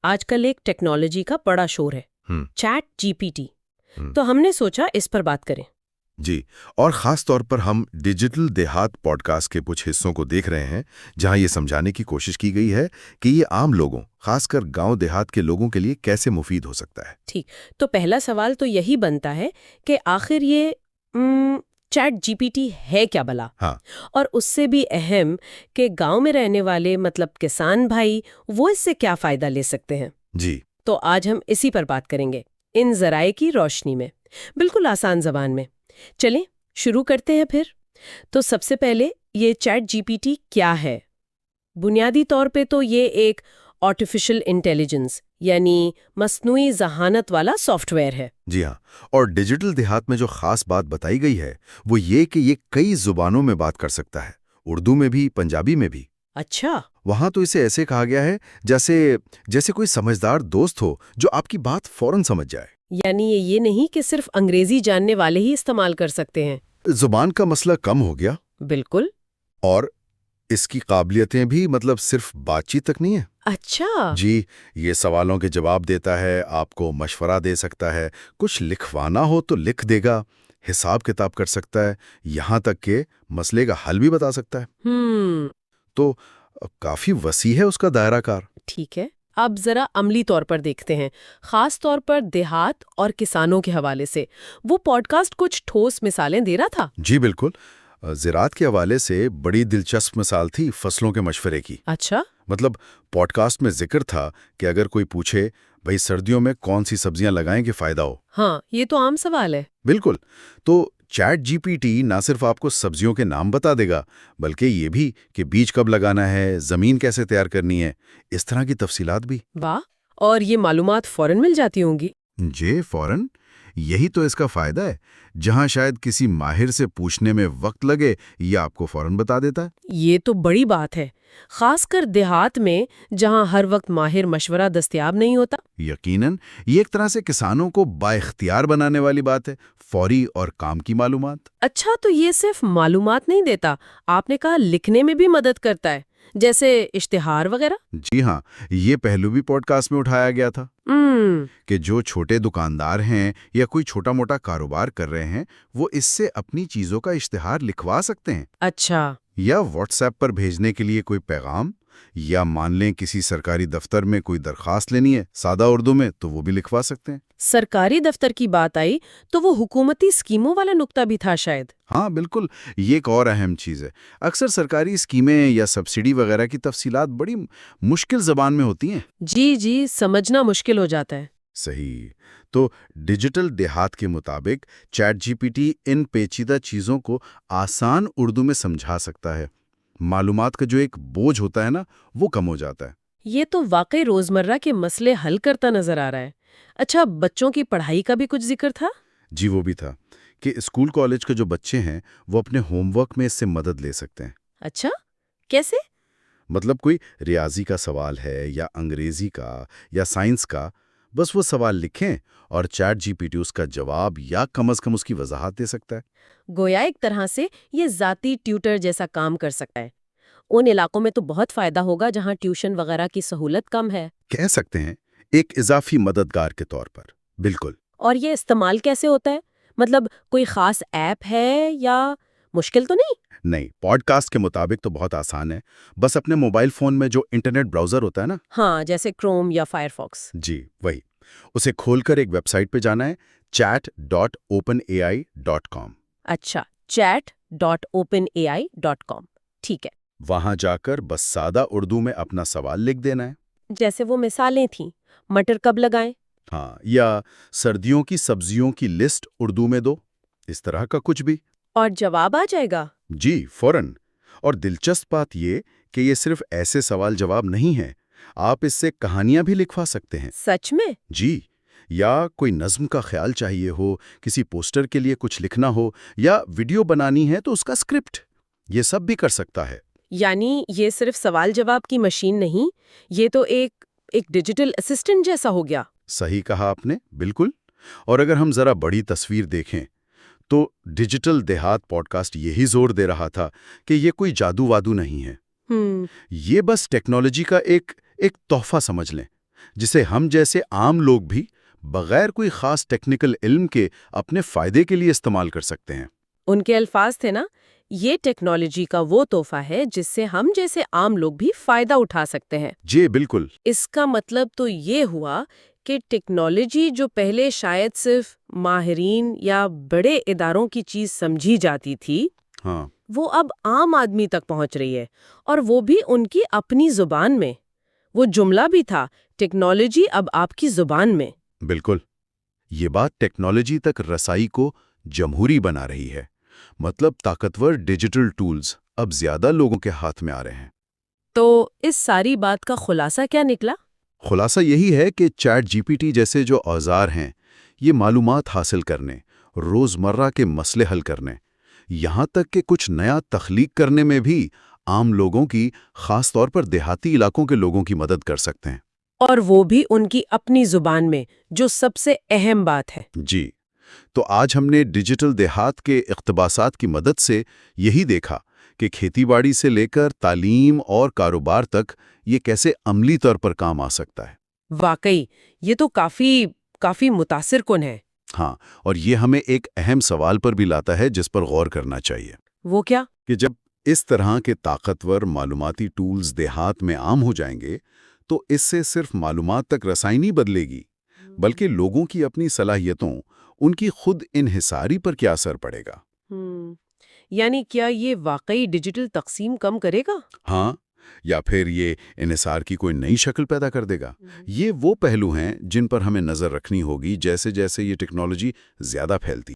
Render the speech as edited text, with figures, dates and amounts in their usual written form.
آج کل ایک ٹیکنالوجی کا بڑا شور ہے، چیٹ جی پی ٹی۔ تو ہم نے سوچا اس پر بات کریں۔ جی، اور خاص طور پر ہم ڈیجیٹل دیہات پوڈ کاسٹ کے کچھ حصوں کو دیکھ رہے ہیں جہاں یہ سمجھانے کی کوشش کی گئی ہے کہ یہ عام لوگوں، خاص کر گاؤں دیہات کے لوگوں کے لیے کیسے مفید ہو سکتا ہے۔ ٹھیک، تو پہلا سوال تو یہی بنتا ہے کہ آخر یہ چیٹ جی پی ٹی ہے کیا بلا؟ ہاں، اور اس سے بھی اہم کہ گاؤں میں رہنے والے مطلب کسان بھائی وہ اس سے کیا فائدہ لے سکتے ہیں۔ جی، تو آج ہم اسی پر بات کریں گے، ان ذرائع کی روشنی میں، بالکل آسان زبان میں۔ چلیں شروع کرتے ہیں پھر۔ تو سب سے پہلے یہ چیٹ جی پی ٹی کیا ہے؟ بنیادی طور پہ تو یہ ایک آرٹیفیشل انٹیلیجنس یعنی مصنوعی ذہانت والا سافٹ ویئر ہے۔ جی ہاں، اور ڈیجیٹل دیہات میں جو خاص بات بتائی گئی ہے وہ یہ کہ یہ کئی زبانوں میں بات کر سکتا ہے، اردو میں بھی، پنجابی میں بھی۔ اچھا، وہاں تو اسے ایسے کہا گیا ہے جیسے کوئی سمجھدار دوست ہو جو آپ کی بات فوراً سمجھ جائے۔ یعنی یہ نہیں کہ صرف انگریزی جاننے والے ہی استعمال کر سکتے ہیں۔ زبان کا مسئلہ کم ہو گیا، بالکل۔ اور اس کی قابلیتیں بھی صرف بات چیت تک نہیں ہے۔ اچھا، جی، یہ سوالوں کے جواب دیتا ہے، آپ کو مشورہ دے سکتا ہے، کچھ لکھوانا ہو تو لکھ دے گا، حساب کتاب کر سکتا ہے، یہاں تک کہ مسئلے کا حل بھی بتا سکتا ہے۔ تو کافی وسیع ہے اس کا دائرہ کار۔ ٹھیک ہے، اب ذرا عملی طور پر دیکھتے ہیں، خاص طور پر دیہات اور کسانوں کے حوالے سے۔ وہ پوڈ کاسٹ کچھ ٹھوس مثالیں دے رہا تھا۔ جی بالکل، زراعت کے حوالے سے بڑی دلچسپ مثال تھی فصلوں کے مشورے کی۔ اچھا، پوڈ کاسٹ میں ذکر تھا کہ اگر کوئی پوچھے بھئی سردیوں میں کون سی سبزیاں لگائیں کہ فائدہ ہو۔ ہاں، یہ تو عام سوال ہے۔ بالکل، تو چیٹ جی پی ٹی نہ صرف آپ کو سبزیوں کے نام بتا دے گا بلکہ یہ بھی کہ بیج کب لگانا ہے، زمین کیسے تیار کرنی ہے، اس طرح کی تفصیلات بھی۔ واہ، اور یہ معلومات فوراً مل جاتی ہوں گی؟ جی فوراً، یہی تو اس کا فائدہ ہے۔ جہاں شاید کسی ماہر سے پوچھنے میں وقت لگے، یہ آپ کو فوراً بتا دیتا ہے۔ یہ تو بڑی بات ہے، خاص کر دیہات میں جہاں ہر وقت ماہر مشورہ دستیاب نہیں ہوتا۔ یقیناً، یہ ایک طرح سے کسانوں کو بااختیار بنانے والی بات ہے، فوری اور کام کی معلومات۔ اچھا، تو یہ صرف معلومات نہیں دیتا، آپ نے کہا لکھنے میں بھی مدد کرتا ہے، جیسے اشتہار وغیرہ؟ جی ہاں، یہ پہلو بھی پوڈ کاسٹ میں اٹھایا گیا تھا کہ جو چھوٹے دکاندار ہیں یا کوئی چھوٹا موٹا کاروبار کر رہے ہیں وہ اس سے اپنی چیزوں کا اشتہار لکھوا سکتے ہیں۔ اچھا، یا واٹس ایپ پر بھیجنے کے لیے کوئی پیغام، یا مان لیں کسی سرکاری دفتر میں کوئی درخواست لینی ہے سادہ اردو میں تو وہ بھی لکھوا سکتے ہیں۔ سرکاری دفتر کی بات آئی تو وہ حکومتی اسکیموں والا نقطہ بھی تھا شاید۔ ہاں بالکل، یہ ایک اور اہم چیز ہے۔ اکثر سرکاری اسکیمیں یا سبسڈی وغیرہ کی تفصیلات بڑی مشکل زبان میں ہوتی ہیں۔ جی، سمجھنا مشکل ہو جاتا ہے۔ صحیح، تو ڈیجیٹل دیہات کے مطابق چیٹ جی پی ٹی ان پیچیدہ چیزوں کو آسان اردو میں سمجھا سکتا ہے۔ معلومات کا جو ایک بوجھ ہوتا ہے نا، وہ کم ہو جاتا ہے۔ یہ تو واقعی روزمرہ کے مسئلے حل کرتا نظر آ رہا ہے۔ اچھا، بچوں کی پڑھائی کا بھی کچھ ذکر تھا؟ جی وہ بھی تھا کہ اسکول کالج کے جو بچے ہیں وہ اپنے ہوم ورک میں اس سے مدد لے سکتے ہیں۔ اچھا، کیسے؟ کوئی ریاضی کا سوال ہے یا انگریزی کا یا سائنس کا، بس وہ سوال لکھیں اور چیٹ جی پی ٹی اس کا جواب یا کم از کم اس کی وضاحت دے سکتا ہے۔ گویا ایک طرح سے یہ ذاتی ٹیوٹر جیسا کام کر سکتا ہے۔ ان علاقوں میں تو بہت فائدہ ہوگا جہاں ٹیوشن وغیرہ کی سہولت کم ہے۔ کہہ سکتے ہیں ایک اضافی مددگار کے طور پر۔ بالکل۔ اور یہ استعمال کیسے ہوتا ہے؟ کوئی خاص ایپ ہے یا مشکل تو نہیں؟ نہیں، پوڈ کاسٹ کے مطابق تو بہت آسان ہے۔ بس اپنے موبائل فون میں جو انٹرنیٹ براؤزر ہوتا ہے نا، ہاں، جیسے کروم یا فائر فاکس۔ جی وہی، اسے کھول کر ایک ویب سائٹ پہ جانا ہے، chat.openai.com۔ اچھا، chat.openai.com، ٹھیک ہے۔ وہاں جا کر بس سادہ اردو میں اپنا سوال لکھ دینا ہے۔ جیسے وہ مثالیں تھیں، مٹر کب لگائیں؟ ہاں، یا سردیوں کی سبزیوں کی لسٹ اردو میں دو، اس طرح کا کچھ بھی۔ اور جواب آ جائے گا؟ جی فوراً۔ اور دلچسپ بات یہ کہ یہ صرف ایسے سوال جواب نہیں ہے، آپ اس سے کہانیاں بھی لکھوا سکتے ہیں۔ سچ میں؟ جی، یا کوئی نظم کا خیال چاہیے ہو، کسی پوسٹر کے لیے کچھ لکھنا ہو، یا ویڈیو بنانی ہے تو اس کا اسکرپٹ، یہ سب بھی کر سکتا ہے۔ یعنی یہ صرف سوال جواب کی مشین نہیں، یہ تو ایک ڈیجیٹل اسسٹنٹ جیسا ہو گیا۔ صحیح کہا آپ نے، بالکل۔ اور اگر ہم ذرا بڑی تصویر دیکھیں تو ڈیجیٹل دیہات پوڈ کاسٹ یہی زور دے رہا تھا کہ یہ کوئی جادو وادو نہیں ہے۔ یہ بس ٹیکنالوجی کا ایک تحفہ سمجھ لیں۔ جسے ہم جیسے عام لوگ بھی بغیر کوئی خاص ٹیکنیکل علم کے اپنے فائدے کے لیے استعمال کر سکتے ہیں۔ ان کے الفاظ تھے نا، یہ ٹیکنالوجی کا وہ تحفہ ہے جس سے ہم جیسے عام لوگ بھی فائدہ اٹھا سکتے ہیں۔ جی بالکل۔ اس کا مطلب تو یہ ہوا کہ ٹیکنالوجی جو پہلے شاید صرف ماہرین یا بڑے اداروں کی چیز سمجھی جاتی تھی، ہاں، وہ اب عام آدمی تک پہنچ رہی ہے، اور وہ بھی ان کی اپنی زبان میں۔ وہ جملہ بھی تھا، ٹیکنالوجی اب آپ کی زبان میں۔ بالکل۔ یہ بات ٹیکنالوجی تک رسائی کو جمہوری بنا رہی ہے، مطلب طاقتور ڈیجیٹل ٹولز اب زیادہ لوگوں کے ہاتھ میں آ رہے ہیں۔ تو اس ساری بات کا خلاصہ کیا نکلا؟ خلاصہ یہی ہے کہ چیٹ جی پی ٹی جیسے جو اوزار ہیں، یہ معلومات حاصل کرنے، روزمرہ کے مسئلے حل کرنے، یہاں تک کہ کچھ نیا تخلیق کرنے میں بھی عام لوگوں کی، خاص طور پر دیہاتی علاقوں کے لوگوں کی مدد کر سکتے ہیں۔ اور وہ بھی ان کی اپنی زبان میں، جو سب سے اہم بات ہے۔ جی، تو آج ہم نے ڈیجیٹل دیہات کے اقتباسات کی مدد سے یہی دیکھا کہ کھیتی باڑی سے لے کر تعلیم اور کاروبار تک یہ کیسے عملی طور پر کام آ سکتا ہے۔ واقعی یہ تو کافی متاثر کن ہے۔ ہاں، اور یہ ہمیں ایک اہم سوال پر بھی لاتا ہے جس پر غور کرنا چاہیے۔ وہ کیا؟ کہ جب اس طرح کے طاقتور معلوماتی ٹولز دیہات میں عام ہو جائیں گے تو اس سے صرف معلومات تک رسائی نہیں بدلے گی، بلکہ لوگوں کی اپنی صلاحیتوں، ان کی خود انحصاری پر کیا اثر پڑے گا۔ یعنی کیا یہ واقعی ڈیجیٹل تقسیم کم کرے گا؟ ہاں، یا پھر یہ انحصار کی کوئی نئی شکل پیدا کر دے گا۔ یہ وہ پہلو ہیں جن پر ہمیں نظر رکھنی ہوگی جیسے جیسے یہ ٹیکنالوجی زیادہ پھیلتی